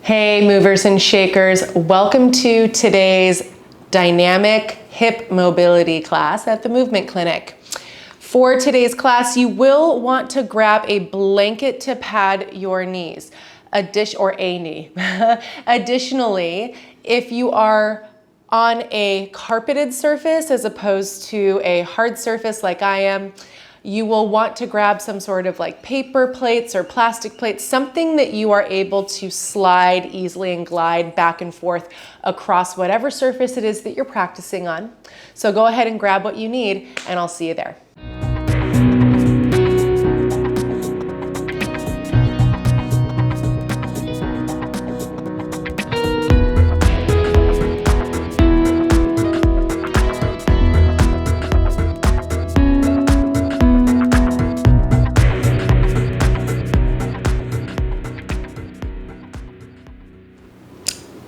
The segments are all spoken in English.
Hey movers and shakers, welcome to today's dynamic hip mobility class at the Movement Clinic. For today's class, you will want to grab a blanket to pad your knees, or a knee. Additionally, if you are on a carpeted surface as opposed to a hard surface like I am, you will want to grab some sort of like paper plates or plastic plates, something that you are able to slide easily and glide back and forth across whatever surface it is that you're practicing on. So go ahead and grab what you need, and I'll see you there.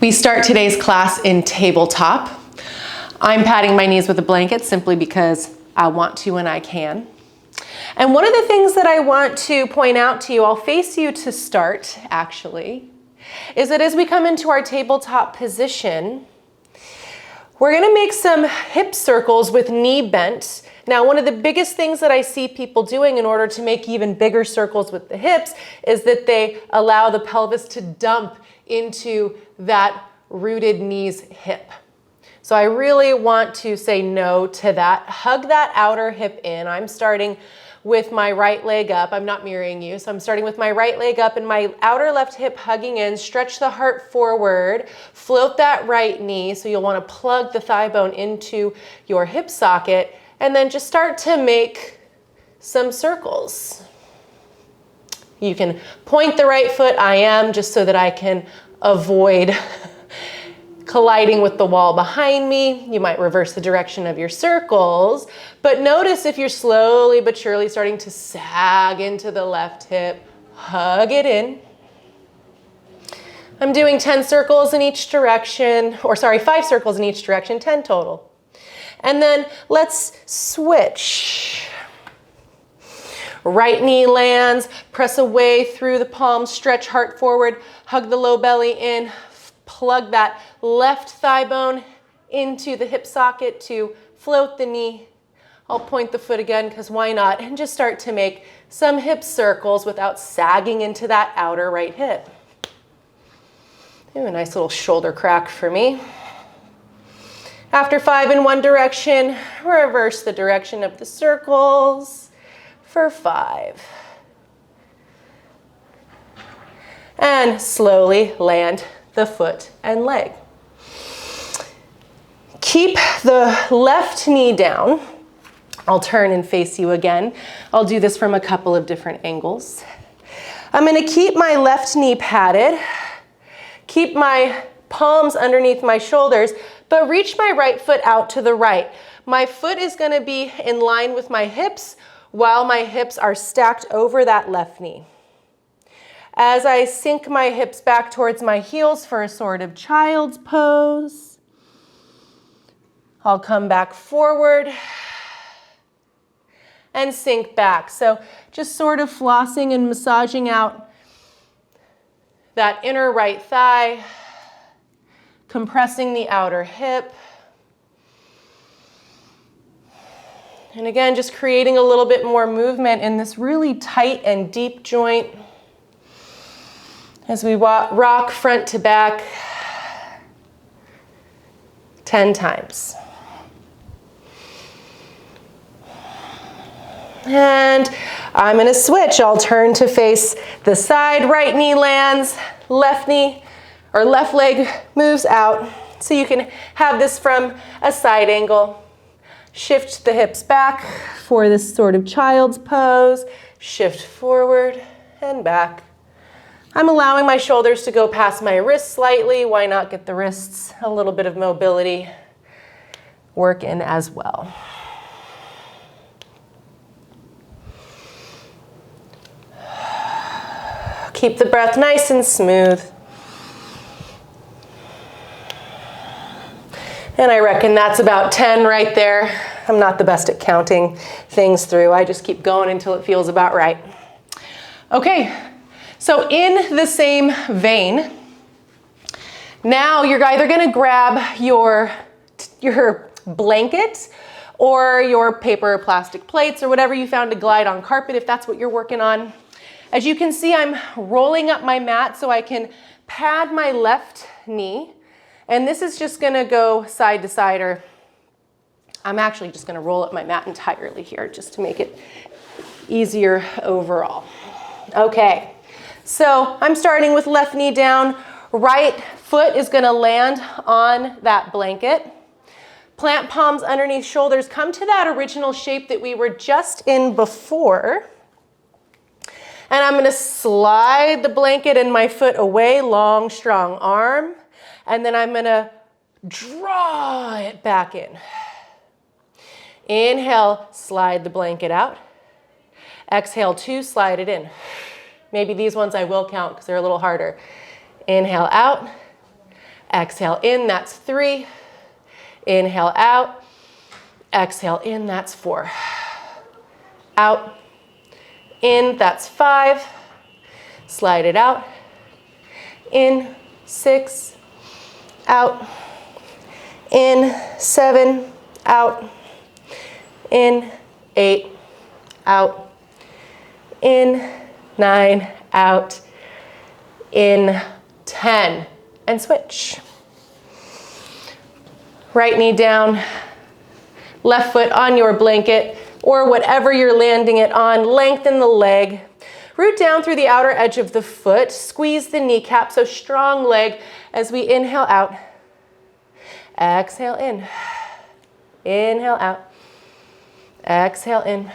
We start today's class in tabletop. I'm padding my knees with a blanket simply because I want to and I can. And one of the things that I want to point out to you, I'll face you to start actually, is that as we come into our tabletop position, we're gonna make some hip circles with knee bent. Now, one of the biggest things that I see people doing in order to make even bigger circles with the hips is that they allow the pelvis to dump into that rooted knees hip. So I really want to say no to that. Hug that outer hip in. I'm starting with my right leg up. I'm not mirroring you. So I'm starting with my right leg up and my outer left hip hugging in. Stretch the heart forward. Float that right knee. So you'll want to plug the thigh bone into your hip socket and then just start to make some circles. You can point the right foot, I am, just so that I can avoid colliding with the wall behind me. You might reverse the direction of your circles, but notice if you're slowly but surely starting to sag into the left hip, hug it in. I'm doing 10 circles in each direction, 5 circles in each direction, 10 total. And then let's switch. Right knee lands, press away through the palms, stretch heart forward, hug the low belly in, plug that left thigh bone into the hip socket to float the knee. I'll point the foot again because why not? And just start to make some hip circles without sagging into that outer right hip. Ooh, a nice little shoulder crack for me. After 5 in one direction, reverse the direction of the circles. For 5. And slowly land the foot and leg. Keep the left knee down. I'll turn and face you again. I'll do this from a couple of different angles. I'm going to keep my left knee padded. Keep my palms underneath my shoulders, but reach my right foot out to the right. My foot is going to be in line with my hips, while my hips are stacked over that left knee. As I sink my hips back towards my heels for a sort of child's pose, I'll come back forward and sink back. So just sort of flossing and massaging out that inner right thigh, compressing the outer hip. And again, just creating a little bit more movement in this really tight and deep joint as we rock front to back 10 times. And I'm going to switch. I'll turn to face the side. Right knee lands, left knee or left leg moves out. So you can have this from a side angle. Shift the hips back for this sort of child's pose. Shift forward and back. I'm allowing my shoulders to go past my wrists slightly. Why not get the wrists a little bit of mobility work in as well. Keep the breath nice and smooth. And I reckon that's about 10 right there. I'm not the best at counting things through. I just keep going until it feels about right. Okay, so in the same vein, Now you're either gonna grab your blanket or your paper or plastic plates or whatever you found to glide on carpet if that's what you're working on. As you can see, I'm rolling up my mat so I can pad my left knee. And this is just gonna go side to side, or I'm actually just gonna roll up my mat entirely here just to make it easier overall. Okay, so I'm starting with left knee down. Right foot is gonna land on that blanket. Plant palms underneath shoulders. Come to that original shape that we were just in before. And I'm gonna slide the blanket and my foot away, long, strong arm. And then I'm gonna draw it back in. Inhale, slide the blanket out. Exhale, 2, slide it in. Maybe these ones I will count because they're a little harder. Inhale out, exhale in, that's 3. Inhale out, exhale in, that's 4. Out, in, that's 5. Slide it out, in, 6. Out, in, 7. Out, in, 8. Out, in, 9. Out, in, 10. And switch. Right knee down, left foot on your blanket or whatever you're landing it on. Lengthen the leg. Root down through the outer edge of the foot. Squeeze the kneecap, so strong leg as we inhale out. Exhale in. Inhale out. Exhale in.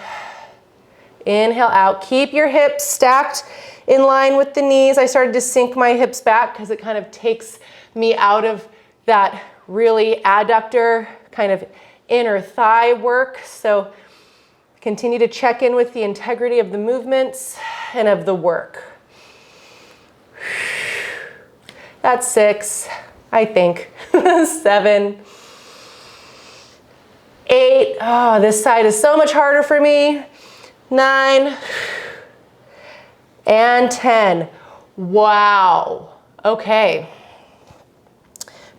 Inhale out. Keep your hips stacked in line with the knees. I started to sink my hips back because it kind of takes me out of that really adductor kind of inner thigh work. So continue to check in with the integrity of the movements and of the work. That's 6, I think. 7, 8. Oh, this side is so much harder for me. 9 and 10. Wow. Okay.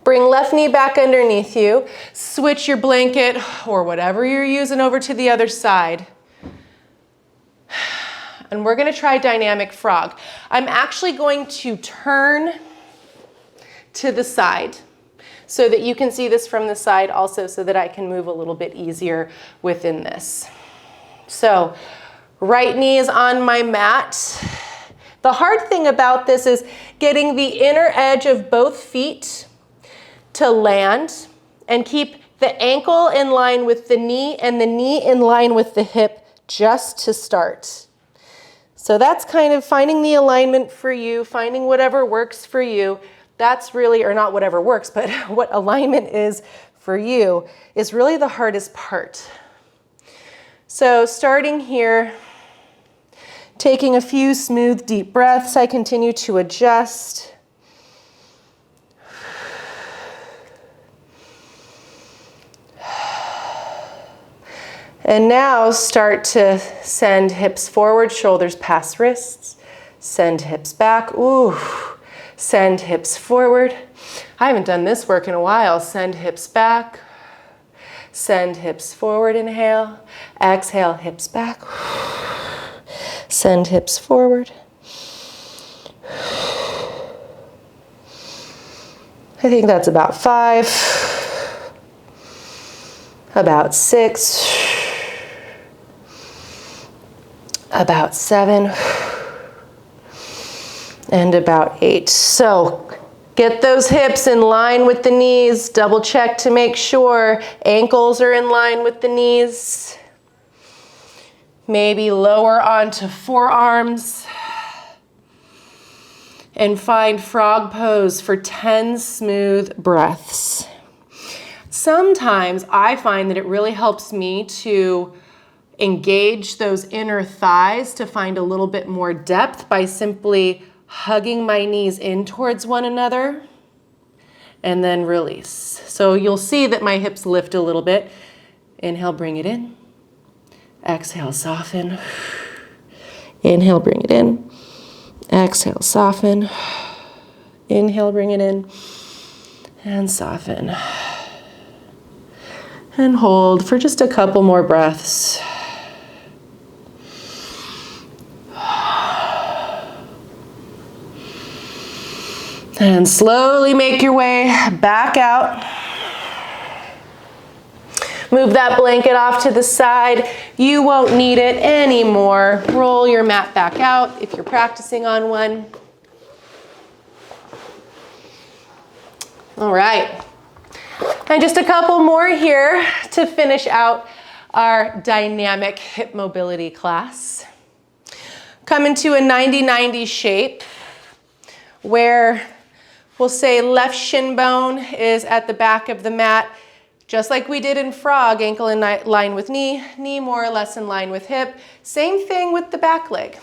Bring left knee back underneath you. Switch your blanket or whatever you're using over to the other side. And we're gonna try dynamic frog. I'm actually going to turn to the side so that you can see this from the side also, so that I can move a little bit easier within this. So right knee is on my mat. The hard thing about this is getting the inner edge of both feet to land and keep the ankle in line with the knee and the knee in line with the hip just to start. So that's kind of finding the alignment for you, finding whatever works for you. That's really, or not whatever works, but what alignment is for you is really the hardest part. So starting here, taking a few smooth, deep breaths, I continue to adjust. And now start to send hips forward, shoulders past wrists. Send hips back. Ooh. Send hips forward. I haven't done this work in a while. Send hips back. Send hips forward, inhale. Exhale, hips back. Send hips forward. I think that's about 5. About 6. About 7. And about 8. So get those hips in line with the knees. Double check to make sure ankles are in line with the knees. Maybe lower onto forearms. And find frog pose for 10 smooth breaths. Sometimes I find that it really helps me to engage those inner thighs to find a little bit more depth by simply hugging my knees in towards one another and then release. So you'll see that my hips lift a little bit. Inhale, bring it in. Exhale, soften. Inhale, bring it in. Exhale, soften. Inhale, bring it in. And soften. And hold for just a couple more breaths. And slowly make your way back out. Move that blanket off to the side. You won't need it anymore. Roll your mat back out if you're practicing on one. All right. And just a couple more here to finish out our dynamic hip mobility class. Come into a 90-90 shape where we'll say left shin bone is at the back of the mat, just like we did in frog, ankle in line with knee, knee more or less in line with hip. Same thing with the back leg.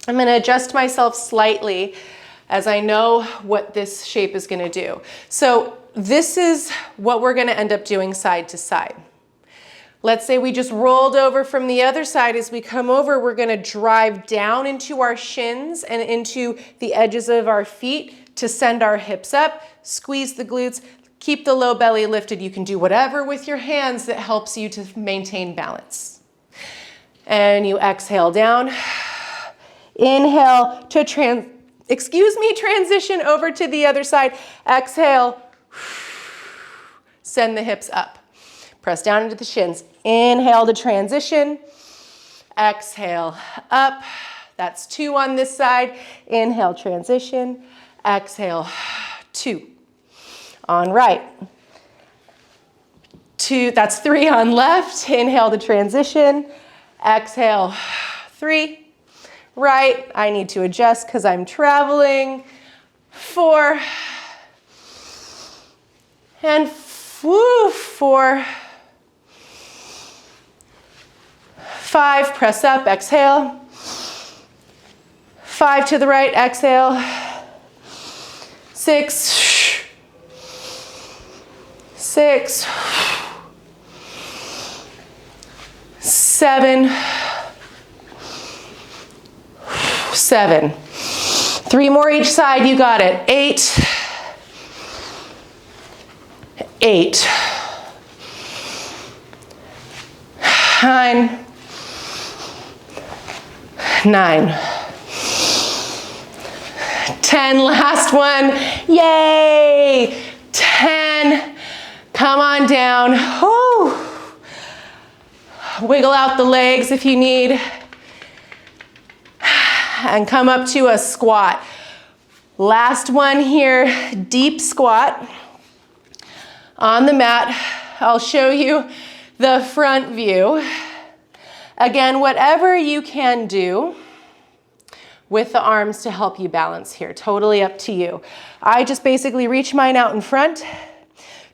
I'm gonna adjust myself slightly as I know what this shape is gonna do. So this is what we're gonna end up doing side to side. Let's say we just rolled over from the other side. As we come over, we're gonna drive down into our shins and into the edges of our feet to send our hips up, squeeze the glutes, keep the low belly lifted. You can do whatever with your hands that helps you to maintain balance. And you exhale down. Inhale to transition over to the other side. Exhale, send the hips up. Press down into the shins. Inhale to transition. Exhale up. That's 2 on this side. Inhale, transition. Exhale, 2. On right. 2, that's 3 on left. Inhale to transition. Exhale, 3. Right, I need to adjust because I'm traveling. 4. And 4. 5, press up, exhale. 5 to the right, exhale. 6. 6. 7. 7. 3 more each side, you got it. 8. 8. 9. 9. 10, last one. Yay! 10. Come on down. Whew. Wiggle out the legs if you need. And come up to a squat. Last one here, deep squat. On the mat, I'll show you the front view. Again, whatever you can do with the arms to help you balance here, totally up to you. I just basically reach mine out in front,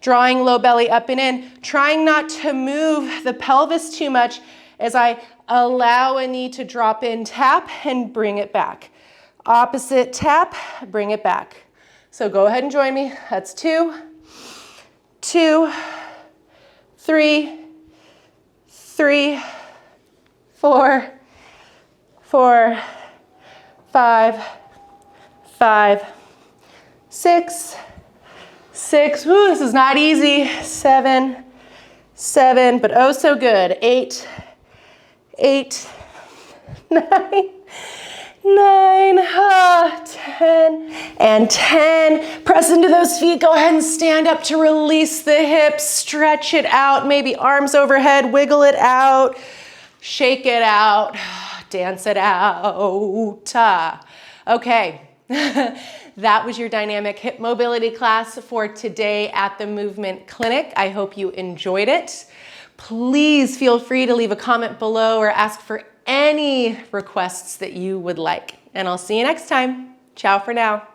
drawing low belly up and in, trying not to move the pelvis too much as I allow a knee to drop in, tap, and bring it back. Opposite tap, bring it back. So go ahead and join me. That's 2, 2, 3, 3, 4, 4, 5, 5, 6, 6. Ooh, this is not easy. 7, 7, but oh so good. 8, 8, 9, 9, 10, and 10. Press into those feet. Go ahead and stand up to release the hips. Stretch it out. Maybe arms overhead. Wiggle it out. Shake it out. Dance it out. Okay. That was your dynamic hip mobility class for today at the Movement Clinic. I hope you enjoyed it. Please feel free to leave a comment below or ask for any requests that you would like. And I'll see you next time. Ciao for now.